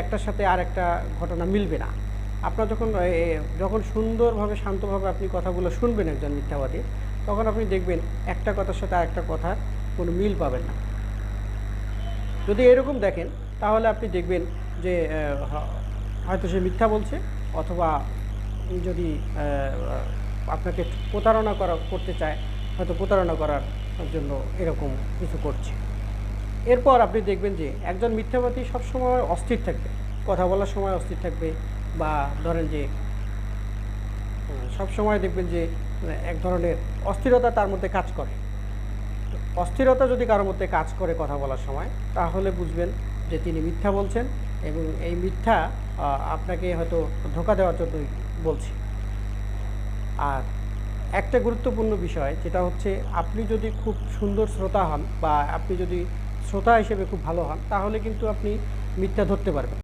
একটার সাথে আরেকটা ঘটনা মিলবে না। আপনার যখন সুন্দরভাবে শান্তভাবে আপনি কথাগুলো শুনবেন একজন মিথ্যাবাদীর, তখন আপনি দেখবেন একটা কথার সাথে আরেকটা কথার কোনো মিল পাবেন না। যদি এরকম দেখেন তাহলে আপনি দেখবেন যে হয়তো সে মিথ্যা বলছে, অথবা যদি আপনাকে প্রতারণা করতে চায়, হয়তো প্রতারণা করার জন্য এরকম কিছু করছে। এরপর আপনি দেখবেন যে একজন মিথ্যাবাদী সবসময় অস্থির থাকবে, কথা বলার সময় অস্থির থাকবে, বা ধরেন যে সবসময় দেখবেন যে এক ধরনের অস্থিরতা তার মধ্যে কাজ করে। অস্থিরতা যদি কারোর মধ্যে কাজ করে কথা বলার সময়, তাহলে বুঝবেন যে তিনি মিথ্যা বলছেন, এবং এই মিথ্যা আপনাকে হয়তো ধোঁকা দেওয়ার জন্যই বলছে। আর একটা গুরুত্বপূর্ণ বিষয় যেটা হচ্ছে, আপনি যদি খুব সুন্দর শ্রোতা হন, বা আপনি যদি শ্রোতা হিসেবে খুব ভালো হন, তাহলে কিন্তু আপনি মিথ্যা ধরতে পারবেন।